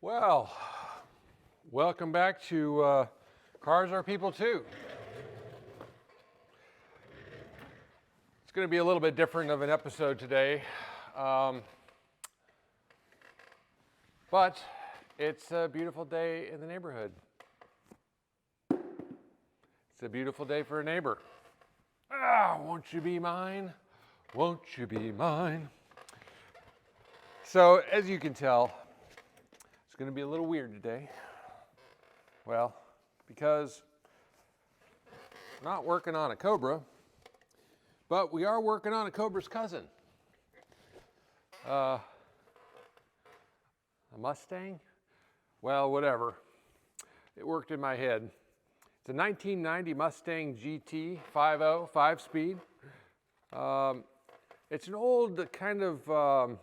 Well, welcome back to Cars Are People Too. It's going to be a little bit different of an episode today, but it's a beautiful day in the neighborhood. It's a beautiful day for a neighbor. Won't you be mine? Won't you be mine? So, as you can tell, it's going to be a little weird today. Well, because I'm not working on a Cobra, but we are working on a Cobra's cousin. A Mustang? Well, whatever. It worked in my head. It's a 1990 Mustang GT 5.0, 5-speed. It's an old kind of,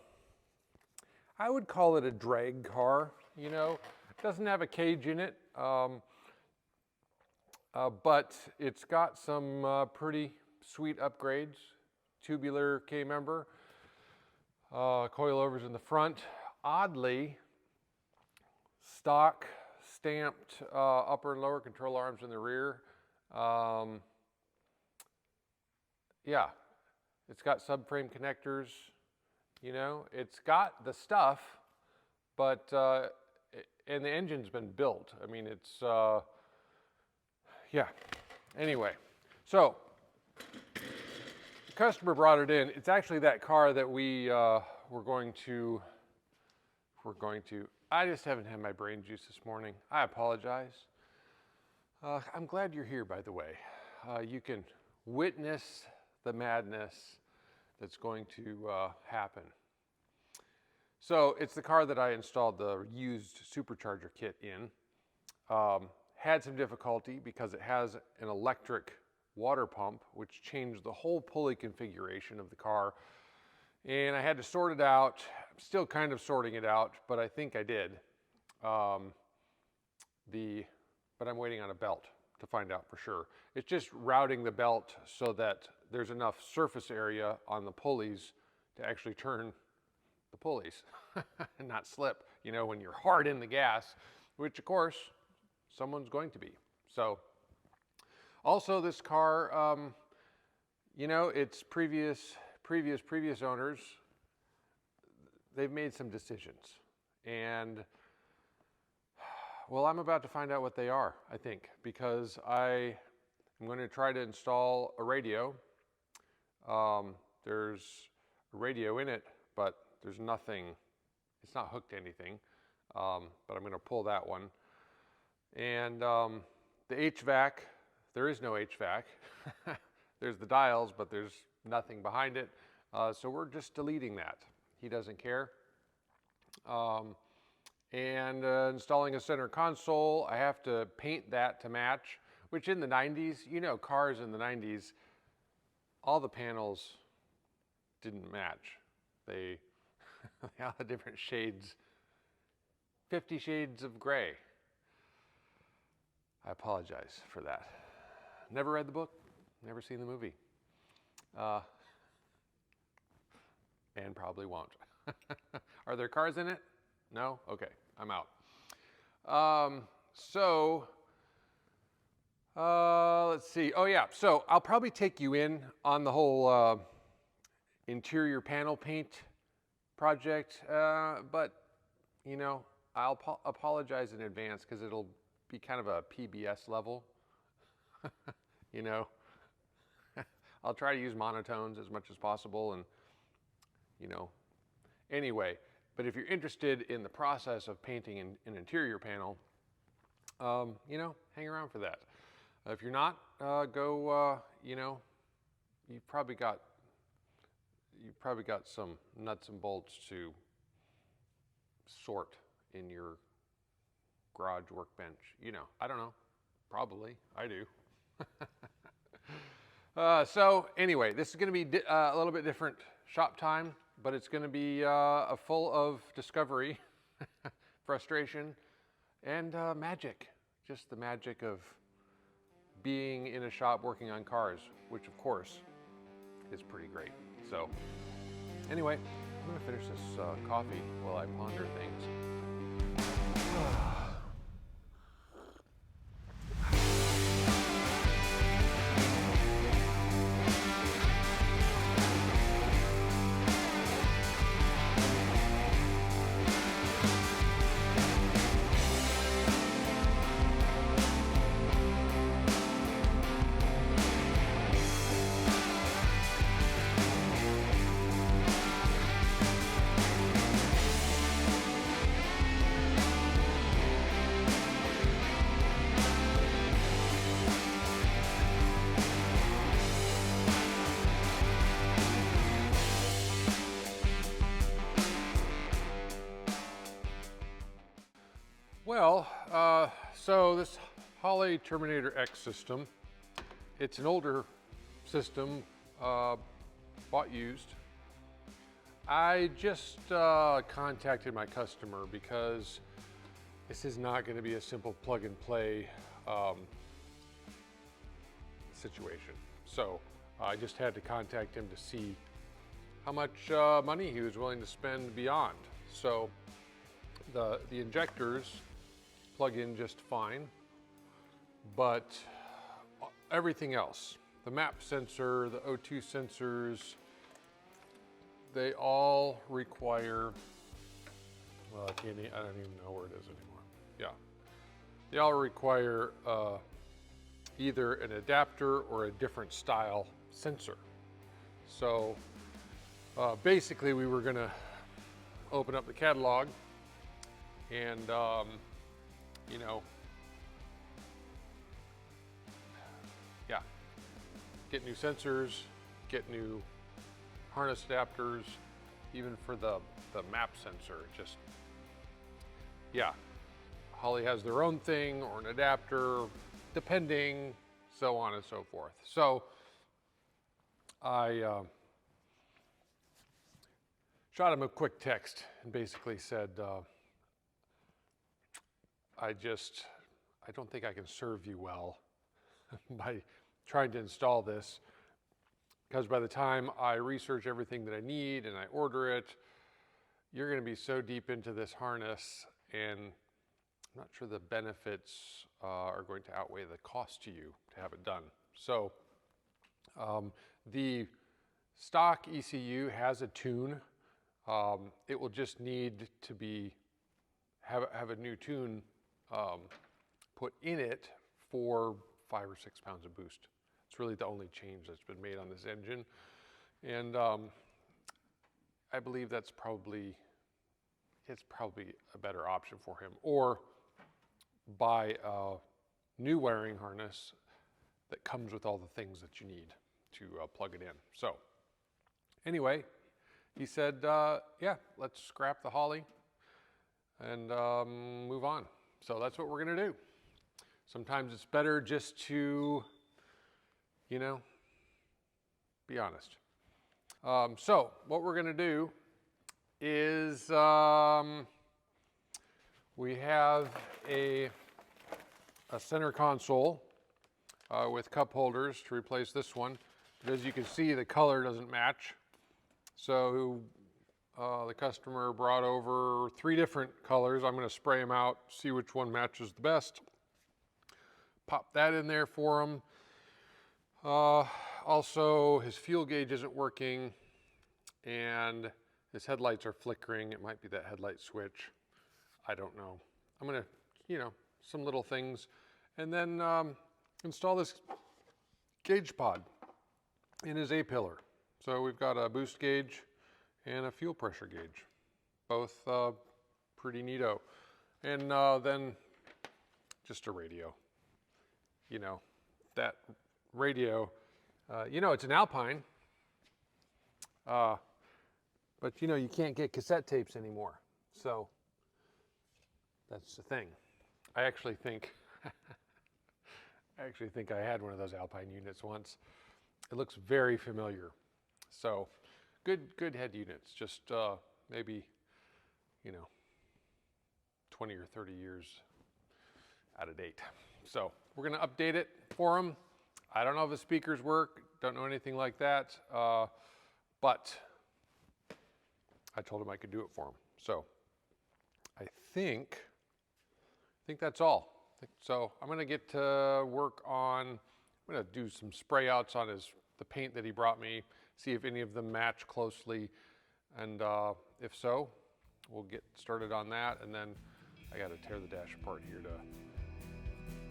I would call it a drag car, you know. It doesn't have a cage in it, but it's got some pretty sweet upgrades. Tubular K-member, coilovers in the front. Oddly, stock stamped upper and lower control arms in the rear. Yeah, it's got subframe connectors. You know, it's got the stuff, but, and the engine's been built. I mean, it's, yeah. Anyway, so the customer brought it in. It's actually that car that we're going to, I just haven't had my brain juice this morning. I apologize. I'm glad you're here, by the way. You can witness the madness that's going to happen. So it's the car that I installed the used supercharger kit in. Had some difficulty because it has an electric water pump, which changed the whole pulley configuration of the car. And I had to sort it out. I'm still kind of sorting it out, but I think I did. But I'm waiting on a belt to find out for sure. It's just routing the belt so that there's enough surface area on the pulleys to actually turn the pulleys and not slip, you know, when you're hard in the gas, which of course someone's going to be. So also this car, you know, its previous owners, they've made some decisions, and well, I'm about to find out what they are, I think, because I'm going to try to install a radio. There's a radio in it, but there's nothing, it's not hooked to anything, but I'm going to pull that one. And the HVAC, there is no HVAC. There's the dials, but there's nothing behind it. So we're just deleting that. He doesn't care. And installing a center console, I have to paint that to match, which in the 90s, you know, cars in the 90s, all the panels didn't match. They all had different shades, 50 shades of gray. I apologize for that. Never read the book, never seen the movie, and probably won't. Are there cars in it? No? Okay, I'm out. Let's see. Oh yeah, so I'll probably take you in on the whole interior panel paint project, but you know, I'll apologize in advance because it'll be kind of a PBS level. You know, I'll try to use monotones as much as possible, and you know, anyway. But if you're interested in the process of painting an interior panel, you know, hang around for that. If you're not, go. You know, you've probably got some nuts and bolts to sort in your garage workbench. You know, I don't know. Probably, I do. So anyway, this is going to be a little bit different shop time, but it's going to be full of discovery, frustration, and magic. Just the magic of being in a shop working on cars, which of course is pretty great. So anyway, I'm going to finish this coffee while I ponder things. Well, so this Holley Terminator X system, it's an older system, bought used. I just contacted my customer because this is not going to be a simple plug and play situation. So I just had to contact him to see how much money he was willing to spend beyond. So the injectors plug in just fine, but everything else, the map sensor, the O2 sensors, they all require, well, I don't even know where it is anymore. Yeah, they all require either an adapter or a different style sensor. So basically we were gonna open up the catalog and you know, yeah, get new sensors, get new harness adapters, even for the map sensor. Just, yeah, Holley has their own thing or an adapter, depending, so on and so forth. So I shot him a quick text and basically said, I don't think I can serve you well by trying to install this, because by the time I research everything that I need and I order it, you're going to be so deep into this harness, and I'm not sure the benefits are going to outweigh the cost to you to have it done. So the stock ECU has a tune. It will just need to have a new tune put in it for 5 or 6 pounds of boost. It's really the only change that's been made on this engine. And I believe it's probably a better option for him, or buy a new wiring harness that comes with all the things that you need to plug it in. So anyway, he said, yeah, let's scrap the Holley and move on. So that's what we're gonna do. Sometimes it's better just to, you know, be honest. So what we're gonna do is we have a center console with cup holders to replace this one. But as you can see, the color doesn't match. So the customer brought over 3 different colors. I'm gonna spray them out, see which one matches the best. Pop that in there for him. Also, his fuel gauge isn't working and his headlights are flickering. It might be that headlight switch. I don't know. I'm gonna, some little things, and then install this gauge pod in his A-pillar. So we've got a boost gauge and a fuel pressure gauge, both pretty neato. And then just a radio. That radio, it's an Alpine, but you can't get cassette tapes anymore. So that's the thing. I actually think I had one of those Alpine units once. It looks very familiar. So good head units, just maybe 20 or 30 years out of date. So we're gonna update it for him. I don't know if the speakers work, don't know anything like that, but I told him I could do it for him. So I think that's all. So I'm gonna get to work on, I'm gonna do some spray outs on the paint that he brought me, see if any of them match closely, and if so, we'll get started on that, and then I gotta tear the dash apart here to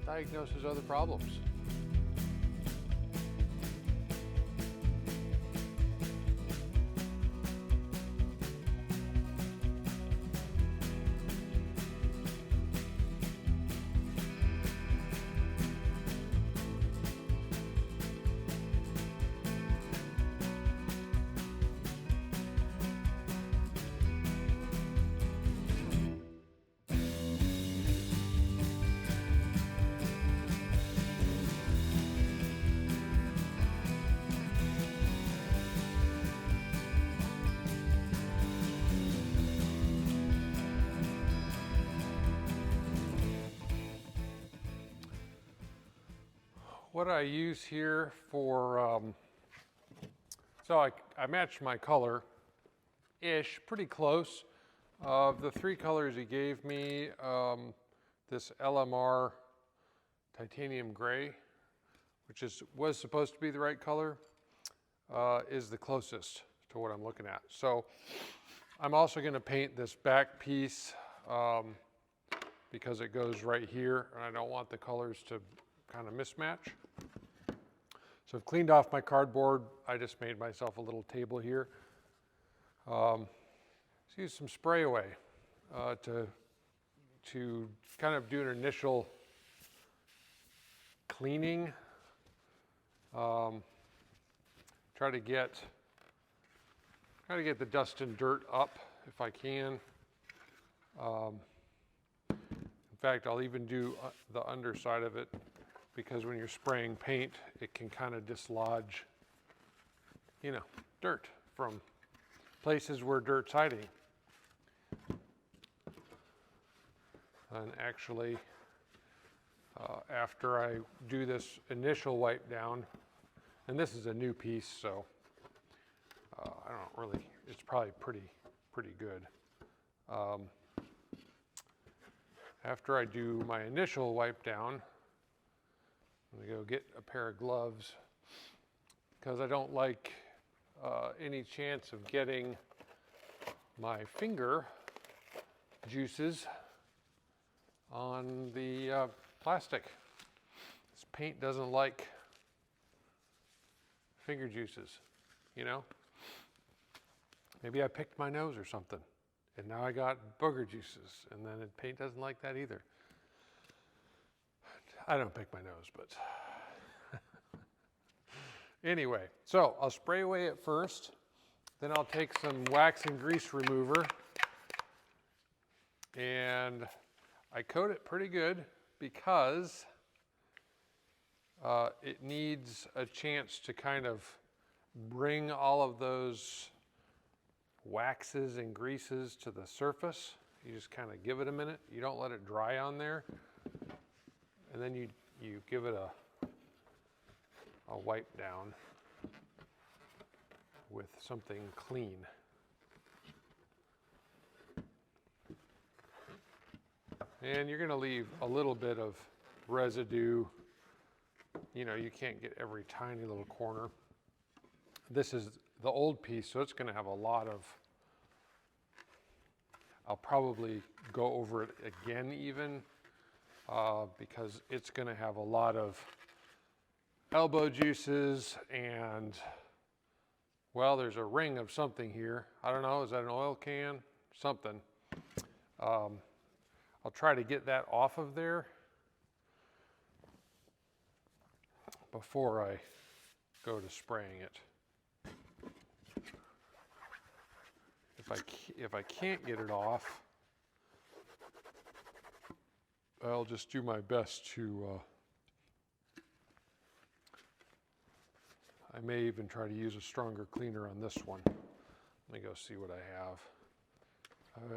diagnose his other problems. what I use here for, so I matched my color-ish, pretty close. Of the 3 colors he gave me, this LMR titanium gray, which was supposed to be the right color, is the closest to what I'm looking at. So I'm also going to paint this back piece because it goes right here, and I don't want the colors to kind of mismatch. So I've cleaned off my cardboard. I just made myself a little table here. Let's use some spray away to kind of do an initial cleaning. Try to get the dust and dirt up if I can. In fact, I'll even do the underside of it, because when you're spraying paint, it can kind of dislodge, you know, dirt from places where dirt's hiding. And actually, after I do this initial wipe down, and this is a new piece, so I don't really, it's probably pretty good. After I do my initial wipe down, I'm gonna go get a pair of gloves, because I don't like any chance of getting my finger juices on the plastic. This paint doesn't like finger juices, you know? Maybe I picked my nose or something, and now I got booger juices, and then paint doesn't like that either. I don't pick my nose, but anyway, so I'll spray away at first, then I'll take some wax and grease remover, and I coat it pretty good because it needs a chance to kind of bring all of those waxes and greases to the surface. You just kind of give it a minute. You don't let it dry on there. And then you give it a wipe down with something clean. And you're going to leave a little bit of residue. You know, you can't get every tiny little corner. This is the old piece, so it's going to have a lot of, I'll probably go over it again even, because it's going to have a lot of elbow juices and, well, there's a ring of something here. I don't know, is that an oil can? Something. I'll try to get that off of there before I go to spraying it. If I can't get it off, I'll just do my best to, I may even try to use a stronger cleaner on this one. Let me go see what I have.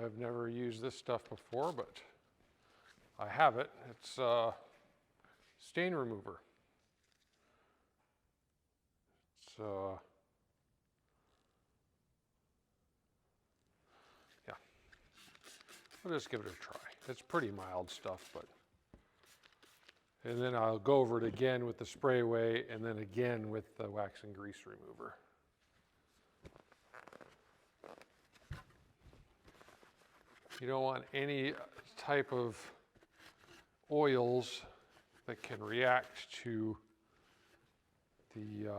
I've never used this stuff before, but I have it. It's stain remover. It's yeah, I'll just give it a try. It's pretty mild stuff, but, and then I'll go over it again with the spray away, and then again with the wax and grease remover. You don't want any type of oils that can react to the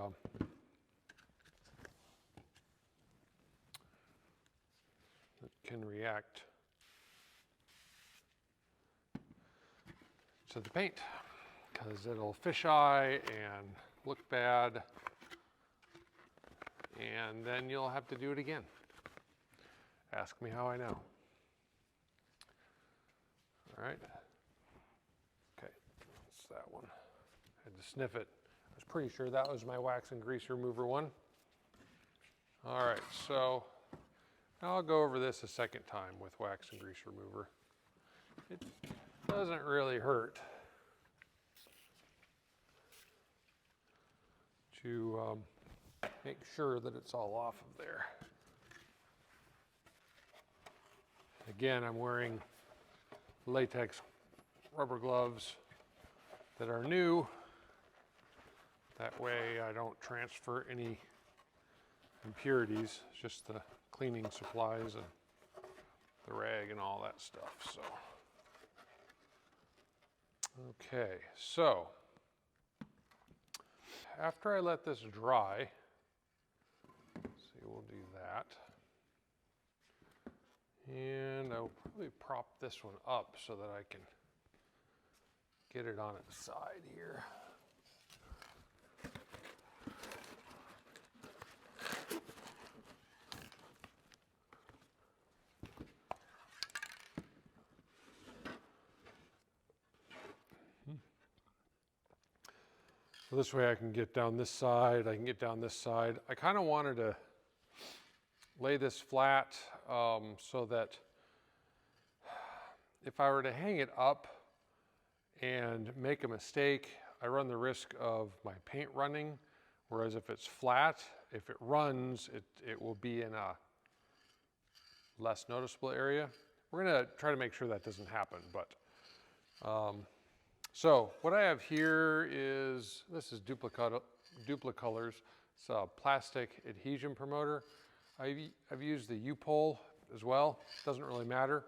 to the paint, because it'll fisheye and look bad, and then you'll have to do it again. Ask me how I know. All right. Okay, that's that one. I had to sniff it. I was pretty sure that was my wax and grease remover one. All right, so now I'll go over this a second time with wax and grease remover. It doesn't really hurt. to make sure that it's all off of there. Again, I'm wearing latex rubber gloves that are new. That way I don't transfer any impurities, just the cleaning supplies and the rag and all that stuff. So, okay, so after I let this dry, see, we'll do that. And I'll probably prop this one up so that I can get it on its side here. So this way I can get down this side, I can get down this side. I kind of wanted to lay this flat so that if I were to hang it up and make a mistake, I run the risk of my paint running, whereas if it's flat, if it runs, it will be in a less noticeable area. We're gonna try to make sure that doesn't happen, but so what I have here is, this is Duplicolors. It's a plastic adhesion promoter. I've used the U-pole as well. Doesn't really matter.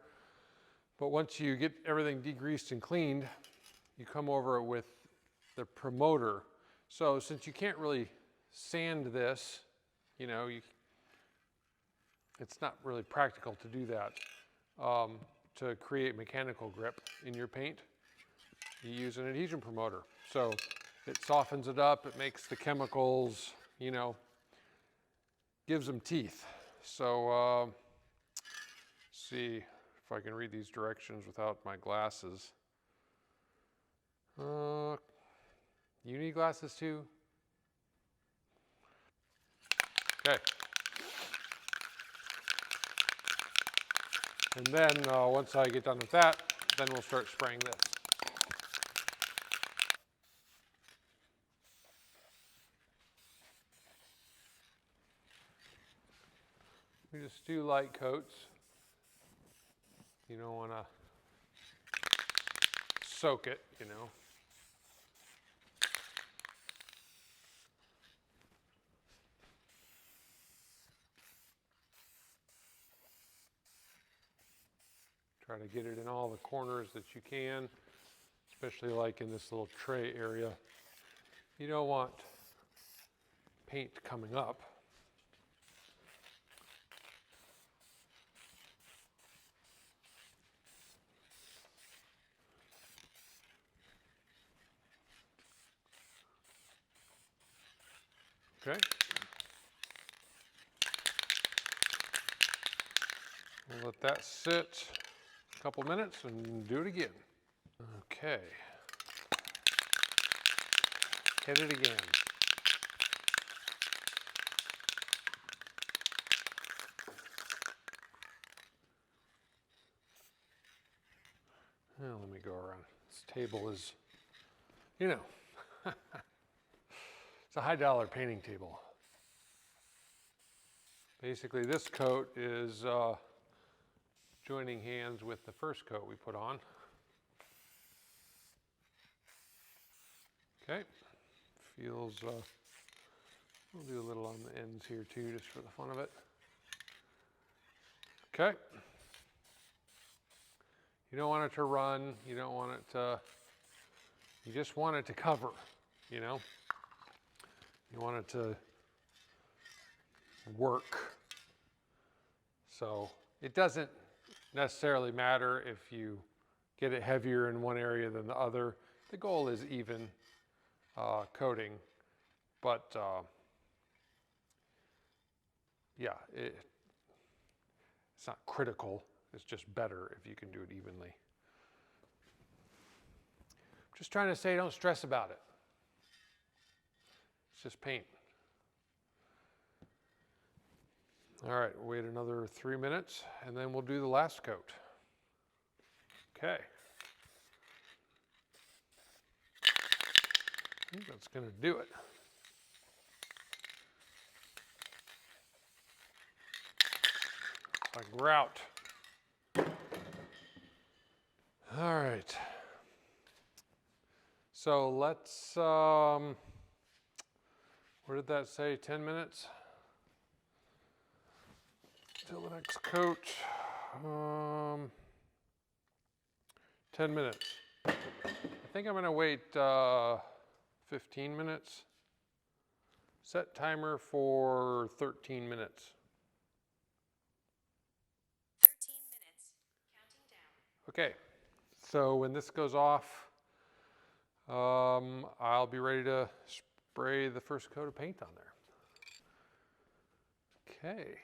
But once you get everything degreased and cleaned, you come over with the promoter. So since you can't really sand this, you know, it's not really practical to do that, to create mechanical grip in your paint. You use an adhesion promoter. So it softens it up, it makes the chemicals, you know, gives them teeth. So see if I can read these directions without my glasses. You need glasses too? Okay. And then once I get done with that, then we'll start spraying this. We just do light coats. You don't want to soak it, you know. Try to get it in all the corners that you can, especially like in this little tray area. You don't want paint coming up. Okay. We'll let that sit a couple minutes and do it again. Okay. Hit it again. Now let me go around. This table is, you know, it's a high-dollar painting table. Basically, this coat is joining hands with the first coat we put on. Okay, feels, we'll do a little on the ends here too, just for the fun of it. Okay. You don't want it to run, you don't want it to, you just want it to cover, you know? You want it to work. So it doesn't necessarily matter if you get it heavier in one area than the other. The goal is even coating, but yeah, it's not critical. It's just better if you can do it evenly. I'm just trying to say, don't stress about it. It's just paint. All right, we'll wait another 3 minutes and then we'll do the last coat. Okay. I think that's going to do it. like grout. All right. So let's, what did that say, 10 minutes? Till the next coat. 10 minutes. I think I'm gonna wait 15 minutes. Set timer for 13 minutes. 13 minutes, counting down. Okay, so when this goes off, I'll be ready to spray the first coat of paint on there. Okay,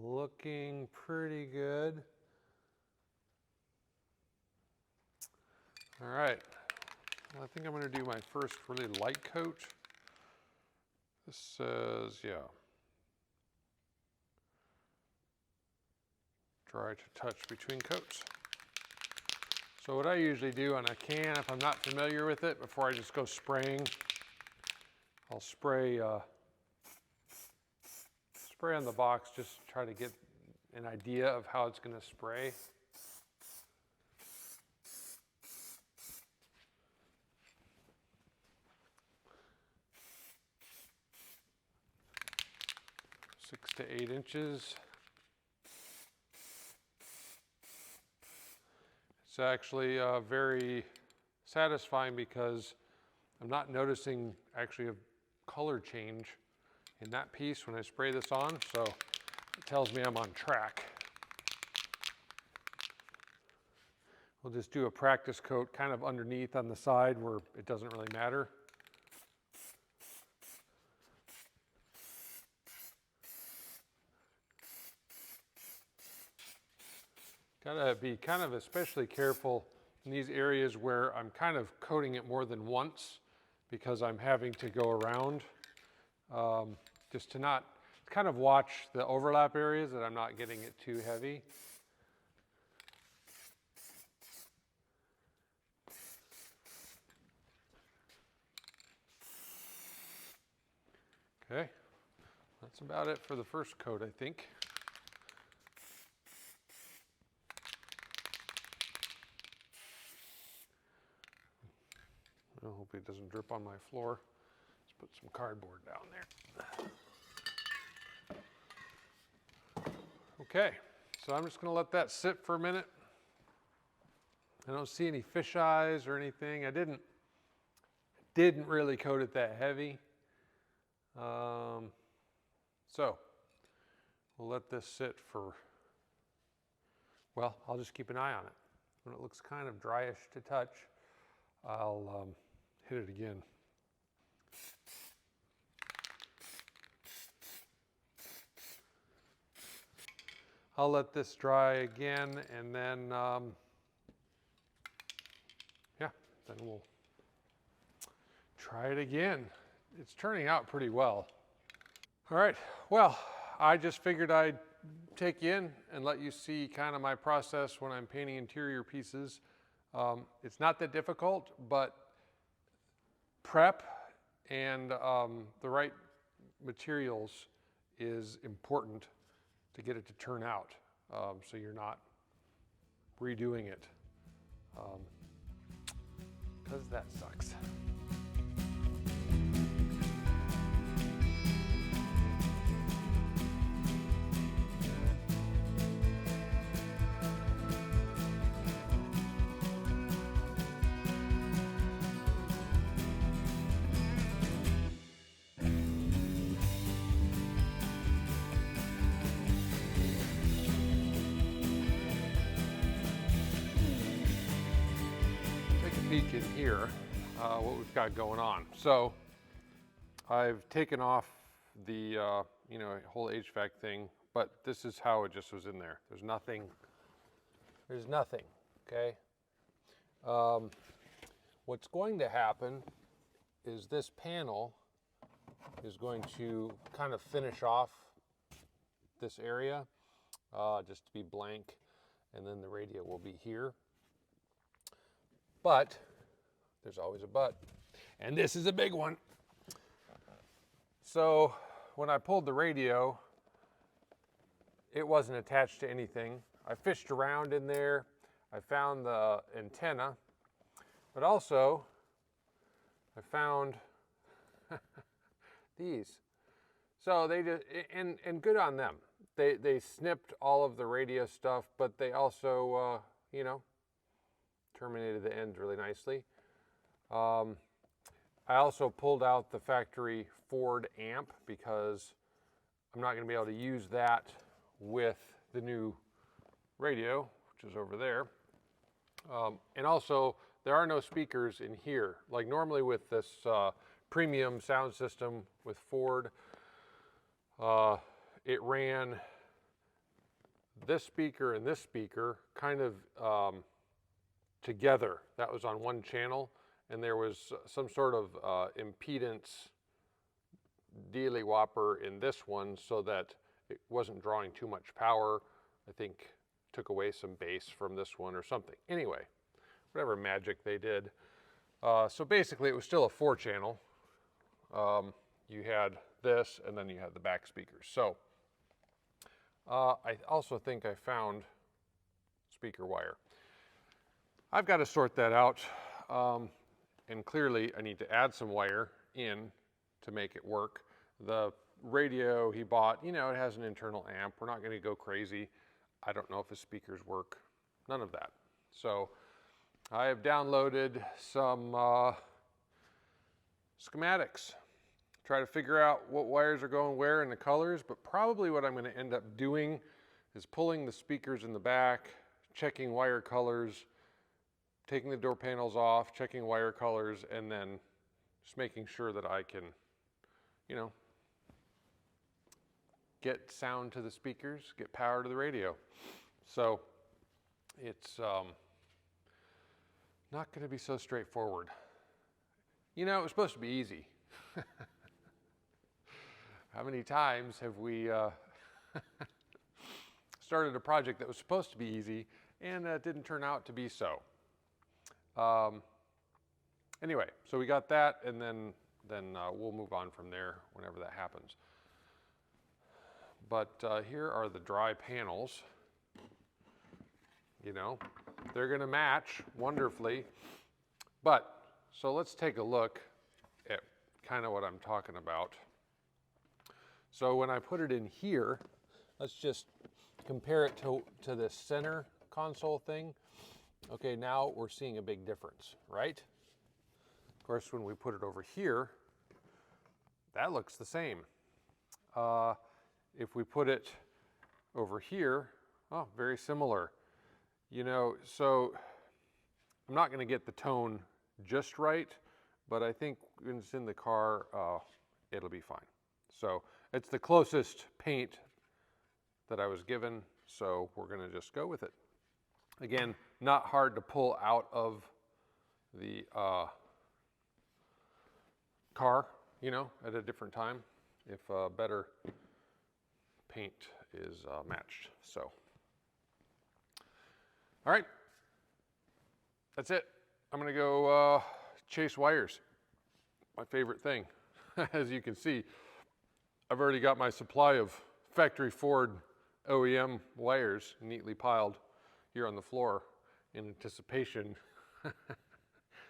looking pretty good. All right, well, I think I'm gonna do my first really light coat. This says, yeah, dry to touch between coats. So what I usually do on a can, if I'm not familiar with it, before I just go spraying, I'll spray spray on the box, just try to get an idea of how it's going to spray. Six to 8 inches. It's actually very satisfying because I'm not noticing actually a color change in that piece when I spray this on, so it tells me I'm on track. We'll just do a practice coat kind of underneath on the side where it doesn't really matter. Gotta be kind of especially careful in these areas where I'm kind of coating it more than once because I'm having to go around. Just to not kind of watch the overlap areas that I'm not getting it too heavy. Okay, that's about it for the first coat, I think. I hope it doesn't drip on my floor. Let's put some cardboard down there. Okay, so I'm just going to let that sit for a minute. I don't see any fish eyes or anything. I didn't really coat it that heavy. So we'll let this sit for, well, I'll just keep an eye on it. When it looks kind of dryish to touch, I'll hit it again. I'll let this dry again, and then, yeah, then we'll try it again. It's turning out pretty well. All right, well, I just figured I'd take you in and let you see kind of my process when I'm painting interior pieces. It's not that difficult, but prep and the right materials is important to get it to turn out, so you're not redoing it, because that sucks. Peek in here, what we've got going on. So I've taken off the whole HVAC thing, but this is how it just was in there. There's nothing, okay? What's going to happen is this panel is going to kind of finish off this area, just to be blank, and then the radio will be here. But there's always a but, and this is a big one. So when I pulled the radio, it wasn't attached to anything. I fished around in there. I found the antenna, but also I found these. So they just, and good on them. They snipped all of the radio stuff, but they also, you know, terminated the ends really nicely. I also pulled out the factory Ford amp because I'm not going to be able to use that with the new radio, which is over there. And also, there are no speakers in here. Like normally with this premium sound system with Ford, it ran this speaker and this speaker kind of together. That was on one channel, and there was some sort of impedance dealy whopper in this one so that it wasn't drawing too much power. I think took away some bass from this one or something. Anyway, whatever magic they did. So basically it was still a 4-channel. You had this and then you had the back speakers. So I also think I found speaker wire. I've got to sort that out. And clearly I need to add some wire in to make it work. The radio he bought, you know, it has an internal amp. We're not going to go crazy. I don't know if the speakers work. None of that. So I have downloaded some schematics. Try to figure out what wires are going where and the colors, but probably what I'm going to end up doing is pulling the speakers in the back, checking wire colors, taking the door panels off, checking wire colors, and then just making sure that I can, you know, get sound to the speakers, get power to the radio. So it's not going to be so straightforward. You know, it was supposed to be easy. How many times have we started a project that was supposed to be easy and didn't turn out to be so? Anyway, so we got that, and then we'll move on from there whenever that happens. But here are the dry panels. You know, they're going to match wonderfully. But, so let's take a look at kind of what I'm talking about. So when I put it in here, let's just compare it to the center console thing. Okay, now we're seeing a big difference, right? Of course, when we put it over here, that looks the same. If we put it over here, oh, very similar. You know, so I'm not going to get the tone just right, but I think when it's in the car, it'll be fine. So it's the closest paint that I was given, so we're going to just go with it. Again, not hard to pull out of the car, you know, at a different time if better paint is matched. So, all right, that's it. I'm going to go chase wires. My favorite thing. As you can see, I've already got my supply of factory Ford OEM wires neatly piled here on the floor in anticipation.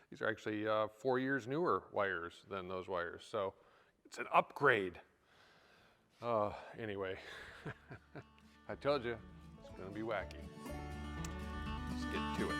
These are actually 4 years newer wires than those wires, so it's an upgrade. Anyway, I told you it's going to be wacky. Let's get to it.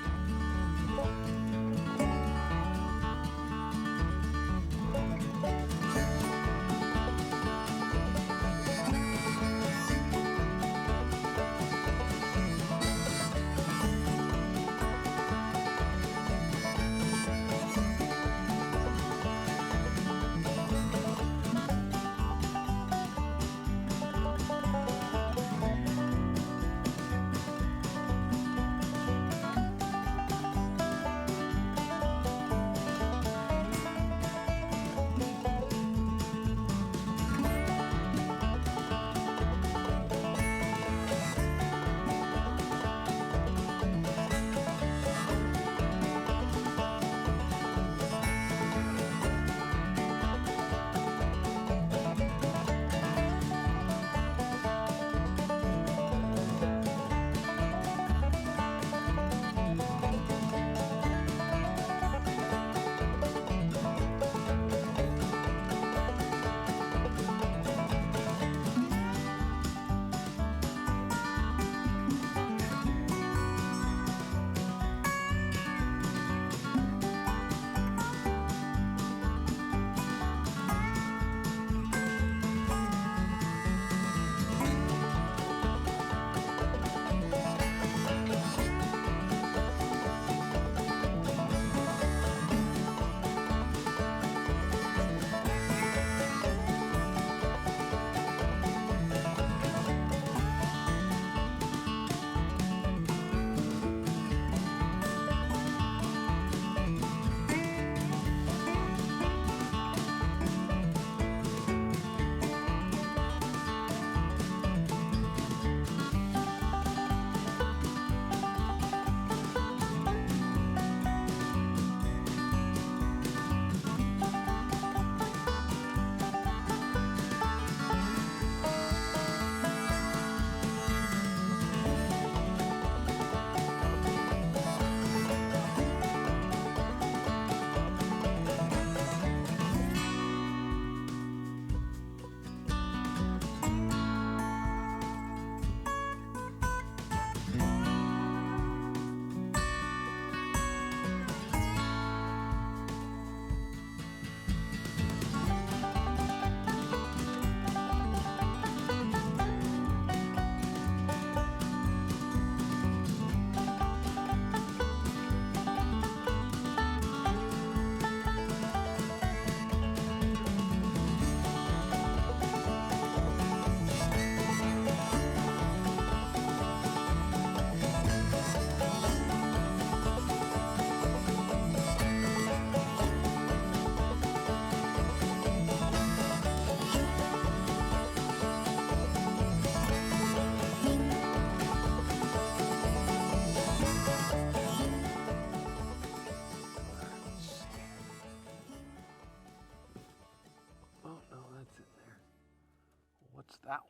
that one?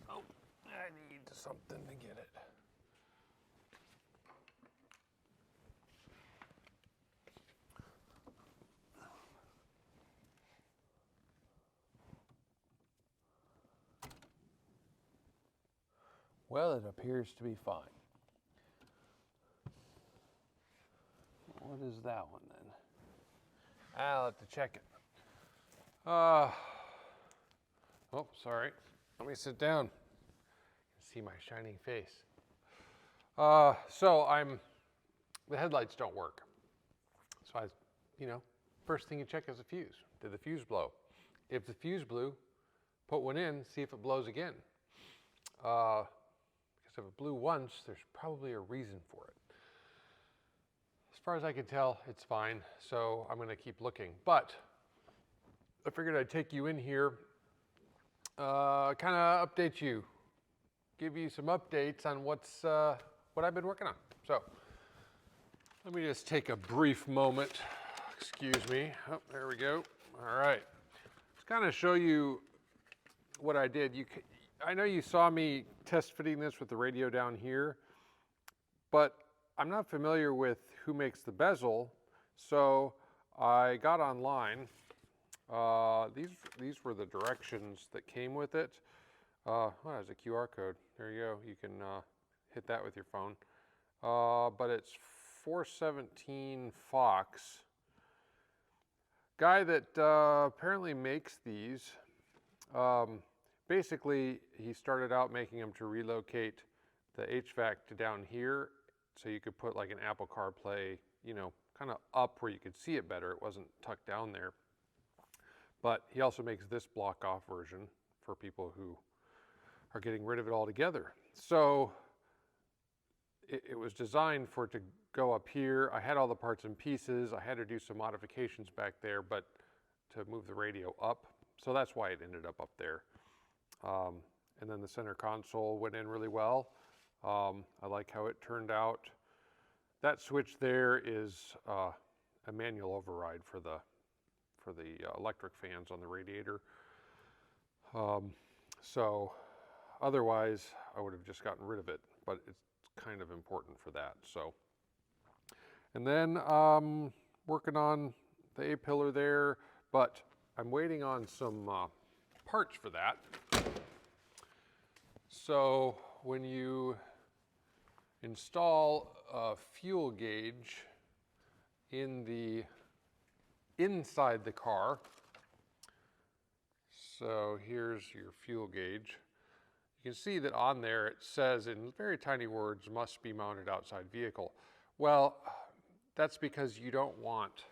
Oh, I need something to get it. Well, it appears to be fine. What is that one then? I'll have to check it. Oh, sorry. Let me sit down. See my shining face. The headlights don't work. So first thing you check is the fuse. Did the fuse blow? If the fuse blew, put one in, see if it blows again. Because if it blew once, there's probably a reason for it. As far as I can tell, it's fine, so I'm going to keep looking. But I figured I'd take you in here, kind of update you, give you some updates on what I've been working on. So let me just take a brief moment. Excuse me. Oh, there we go. All right. Let's kind of show you what I did. I know you saw me test fitting this with the radio down here, but I'm not familiar with who makes the bezel, so I got online. These were the directions that came with it. There's a QR code. There you go. You can hit that with your phone. But it's 417 Fox. Guy that apparently makes these. Basically, he started out making them to relocate the HVAC to down here, so you could put like an Apple CarPlay, kind of up where you could see it better. It wasn't tucked down there. But he also makes this block-off version for people who are getting rid of it altogether. So it was designed for it to go up here. I had all the parts and pieces. I had to do some modifications back there, but to move the radio up. So that's why it ended up there. And then the center console went in really well. I like how it turned out. That switch there is a manual override for the electric fans on the radiator. So otherwise, I would have just gotten rid of it, but it's kind of important for that. So, and then working on the A-pillar there, but I'm waiting on some parts for that. So when you install a fuel gauge inside the car, so here's your fuel gauge. You can see that on there it says in very tiny words, must be mounted outside vehicle. Well, that's because you don't want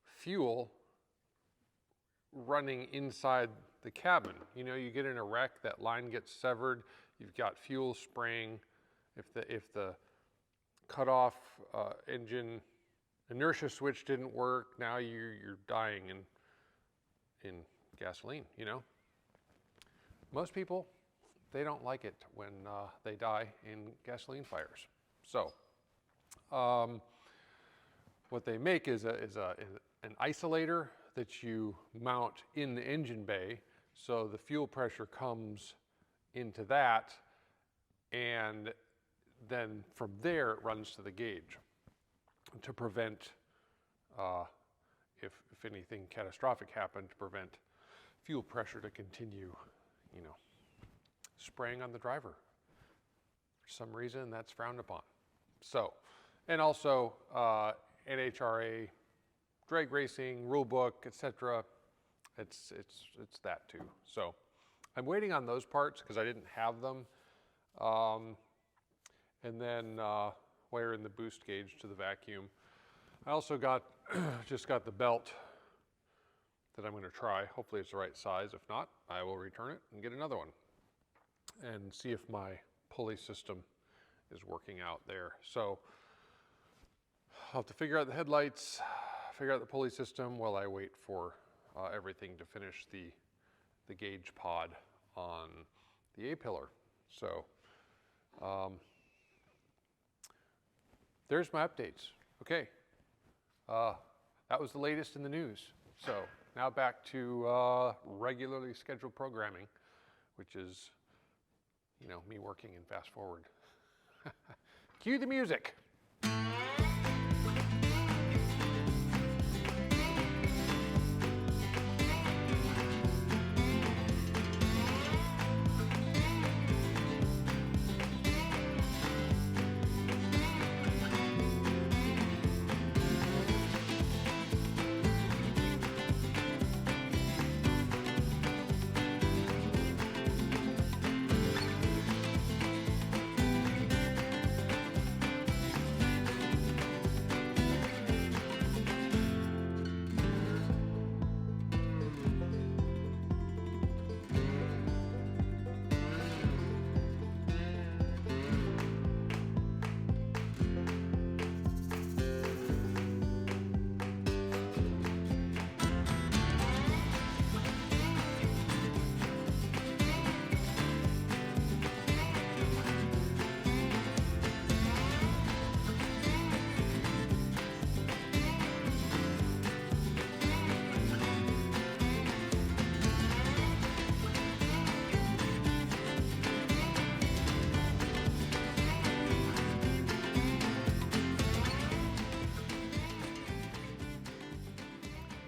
fuel running inside the cabin. You get in a wreck, that line gets severed, you've got fuel spraying. If the cutoff engine inertia switch didn't work, now you're dying in gasoline, Most people, they don't like it when they die in gasoline fires. So what they make is an isolator that you mount in the engine bay, so the fuel pressure comes into that, and then from there it runs to the gauge to prevent, if anything catastrophic happened, to prevent fuel pressure to continue, spraying on the driver. For some reason, that's frowned upon. So, and also NHRA, drag racing, rule book, etc. It's that too. So I'm waiting on those parts because I didn't have them. And then wiring the boost gauge to the vacuum. I also just got the belt that I'm going to try. Hopefully it's the right size. If not, I will return it and get another one and see if my pulley system is working out there. So I'll have to figure out the headlights, figure out the pulley system while I wait for everything to finish the gauge pod on the A-pillar. So there's my updates. Okay, that was the latest in the news. So now back to regularly scheduled programming, which is, you know, me working in fast forward. Cue the music.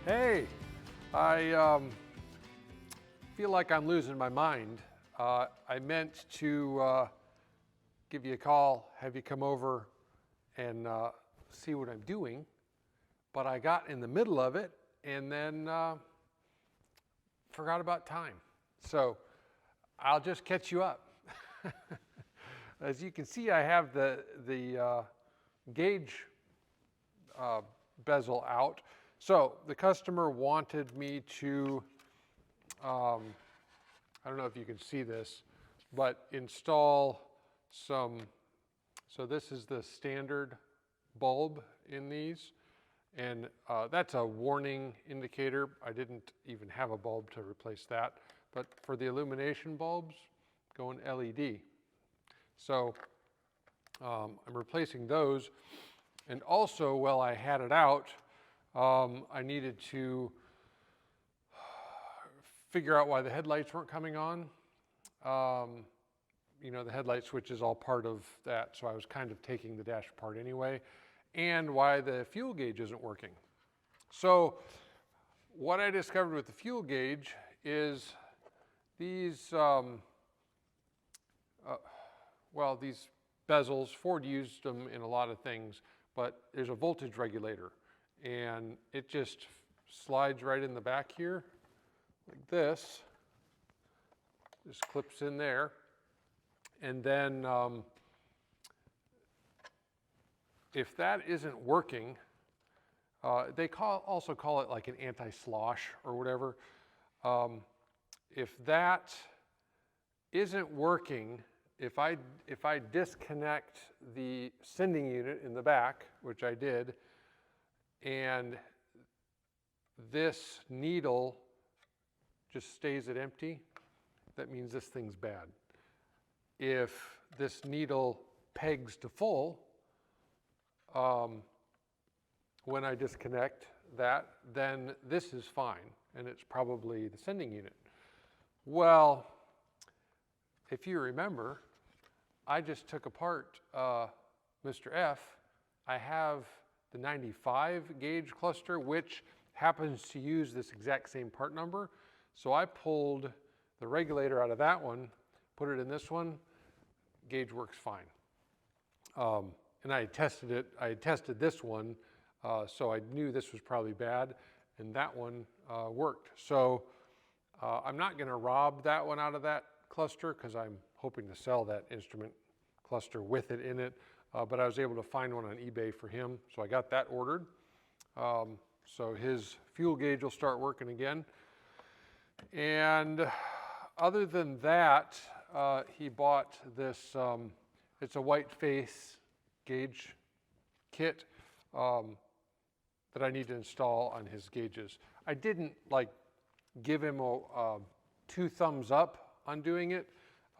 Hey, I feel like I'm losing my mind. I meant to give you a call, have you come over and see what I'm doing, but I got in the middle of it and then forgot about time. So I'll just catch you up. As you can see, I have the gauge bezel out. So the customer wanted me to, I don't know if you can see this, but install some, so this is the standard bulb in these, and that's a warning indicator. I didn't even have a bulb to replace that, but for the illumination bulbs, going LED. So I'm replacing those, and also while I had it out, I needed to figure out why the headlights weren't coming on. You know, the headlight switch is all part of that, so I was kind of taking the dash apart anyway, and why the fuel gauge isn't working. So what I discovered with the fuel gauge is these, these bezels, Ford used them in a lot of things, but there's a voltage regulator. And it just slides right in the back here, like this. Just clips in there. And then if that isn't working, they also call it like an anti-slosh or whatever. If that isn't working, if I disconnect the sending unit in the back, which I did, and this needle just stays at empty, that means this thing's bad. If this needle pegs to full, when I disconnect that, then this is fine, and it's probably the sending unit. Well, if you remember, I just took apart Mr. F. I have the 95 gauge cluster, which happens to use this exact same part number. So I pulled the regulator out of that one, put it in this one, gauge works fine. And I had tested it, I had tested this one, so I knew this was probably bad, and that one worked. So I'm not gonna rob that one out of that cluster because I'm hoping to sell that instrument cluster with it in it. But I was able to find one on eBay for him, so I got that ordered. So his fuel gauge will start working again. And other than that, he bought this, it's a white face gauge kit that I need to install on his gauges. I didn't like give him a 2 thumbs up on doing it.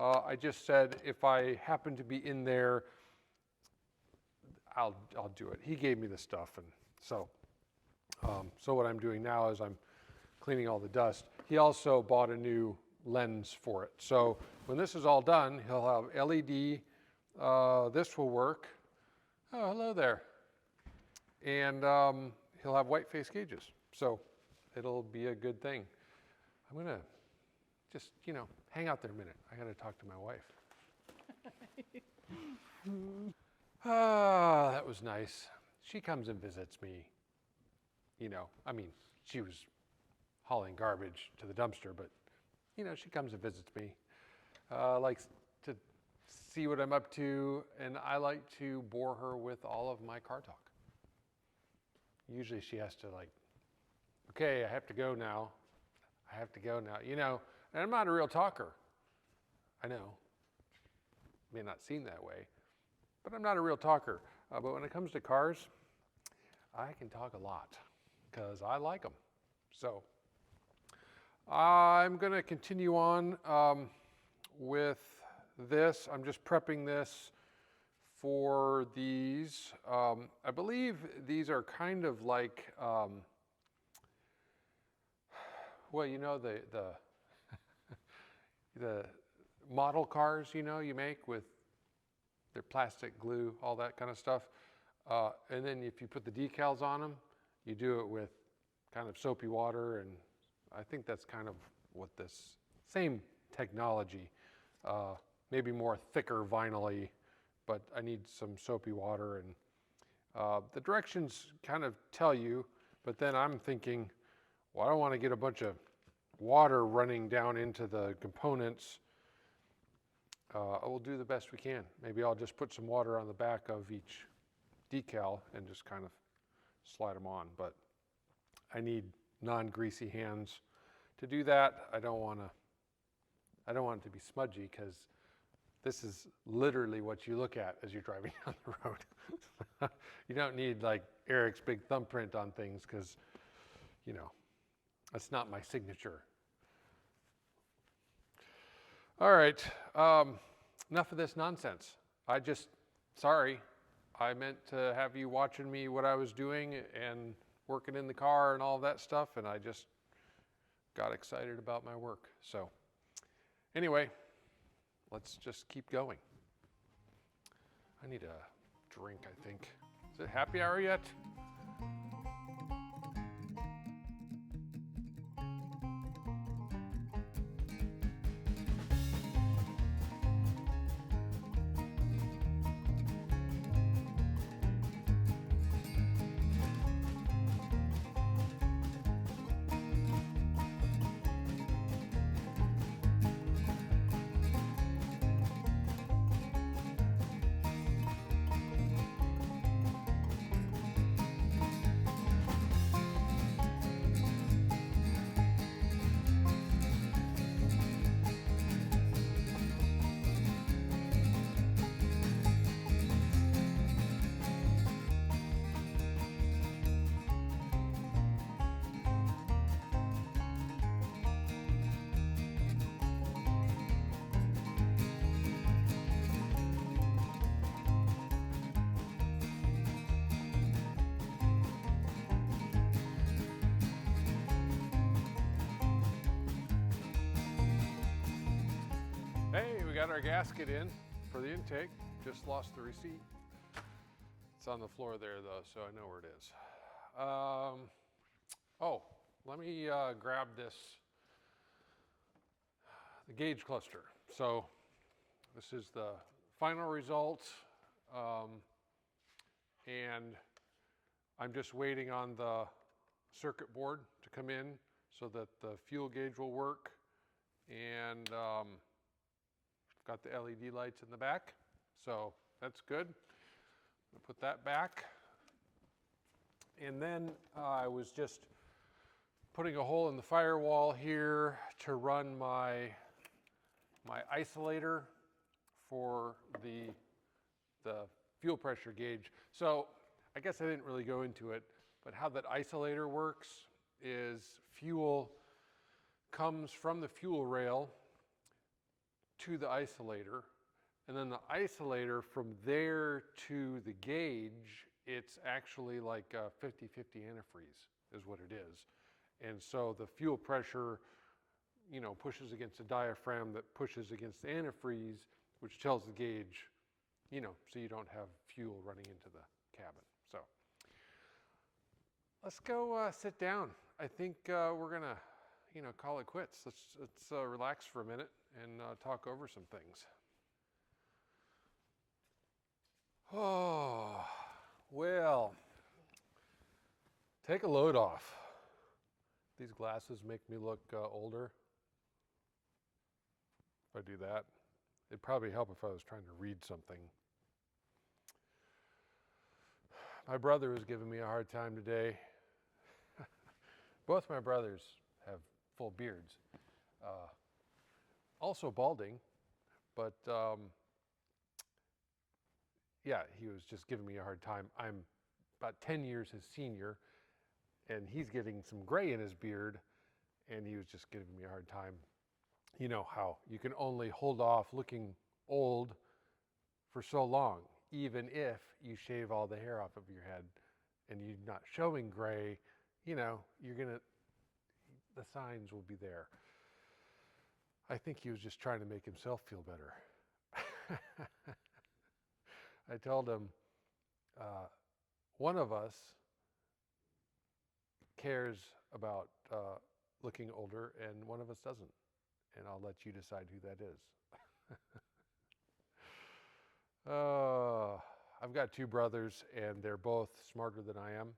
I just said if I happen to be in there, I'll do it. He gave me the stuff, and so what I'm doing now is I'm cleaning all the dust. He also bought a new lens for it. So when this is all done, he'll have LED. This will work. Oh, hello there. And he'll have white face gauges. So it'll be a good thing. I'm going to just, hang out there a minute. I got to talk to my wife. Ah, that was nice. She comes and visits me. She was hauling garbage to the dumpster, but, she comes and visits me. Likes to see what I'm up to, and I like to bore her with all of my car talk. Usually she has to okay, I have to go now. And I'm not a real talker. I know. May not seem that way, but I'm not a real talker. But when it comes to cars, I can talk a lot because I like them. So I'm going to continue on with this. I'm just prepping this for these. I believe these are kind of like, the model cars, you make with their plastic glue, all that kind of stuff. And then if you put the decals on them, you do it with kind of soapy water. And I think that's kind of what this same technology, maybe more thicker vinyl-y, but I need some soapy water. And the directions kind of tell you, but then I'm thinking, well, I don't want to get a bunch of water running down into the components. We'll do the best we can. Maybe I'll just put some water on the back of each decal and just kind of slide them on. But I need non-greasy hands to do that. I don't want it to be smudgy, because this is literally what you look at as you're driving down the road. You don't need like Eric's big thumbprint on things, because that's not my signature. All right, enough of this nonsense. Sorry, I meant to have you watching me what I was doing and working in the car and all that stuff, and I just got excited about my work. So anyway, let's just keep going. I need a drink, I think. Is it happy hour yet? Hey, we got our gasket in for the intake. Just lost the receipt. It's on the floor there though, so I know where it is. Let me grab the gauge cluster. So this is the final result, and I'm just waiting on the circuit board to come in so that the fuel gauge will work, and got the LED lights in the back, so that's good. I'll put that back. And then I was just putting a hole in the firewall here to run my isolator for the fuel pressure gauge. So I guess I didn't really go into it, but how that isolator works is fuel comes from the fuel rail to the isolator, and then the isolator from there to the gauge, it's actually like 50-50 antifreeze is what it is. And so the fuel pressure, pushes against the diaphragm that pushes against the antifreeze, which tells the gauge, so you don't have fuel running into the cabin. So let's go sit down. I think we're gonna, call it quits. Let's relax for a minute and talk over some things. Oh, well, take a load off. These glasses make me look older. If I do that, it'd probably help if I was trying to read something. My brother was giving me a hard time today. Both my brothers have full beards. Also balding, but yeah, he was just giving me a hard time. I'm about 10 years his senior, and he's getting some gray in his beard, and he was just giving me a hard time. You know how you can only hold off looking old for so long, even if you shave all the hair off of your head and you're not showing gray, the signs will be there. I think he was just trying to make himself feel better. I told him, one of us cares about looking older and one of us doesn't. And I'll let you decide who that is. I've got two brothers and they're both smarter than I am.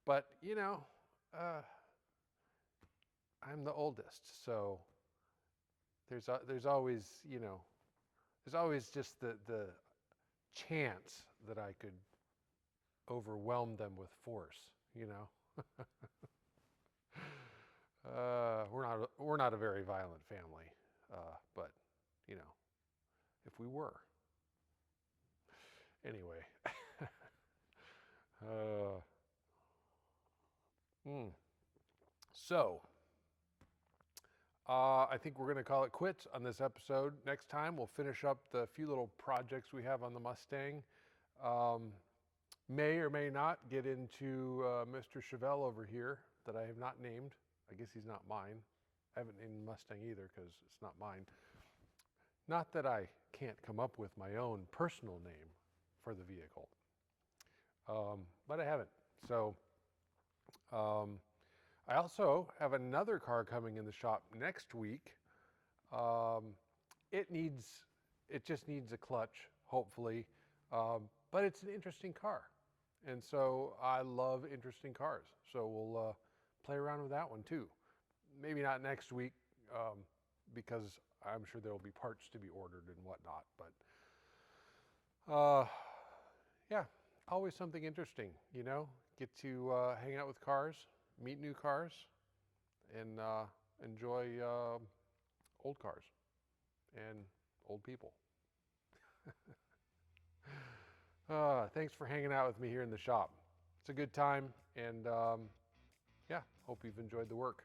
But, I'm the oldest, so there's always, there's always just the chance that I could overwhelm them with force, We're not a very violent family, but if we were, anyway. So, I think we're going to call it quits on this episode. Next time, we'll finish up the few little projects we have on the Mustang. May or may not get into Mr. Chevelle over here that I have not named. I guess he's not mine. I haven't named Mustang either because it's not mine. Not that I can't come up with my own personal name for the vehicle, but I haven't. So I also have another car coming in the shop next week. It just needs a clutch, hopefully, but it's an interesting car. And so I love interesting cars. So we'll play around with that one too. Maybe not next week because I'm sure there will be parts to be ordered and whatnot. But yeah, always something interesting, Get to hang out with cars, meet new cars, and enjoy old cars and old people. Thanks for hanging out with me here in the shop. It's a good time, and yeah, hope you've enjoyed the work.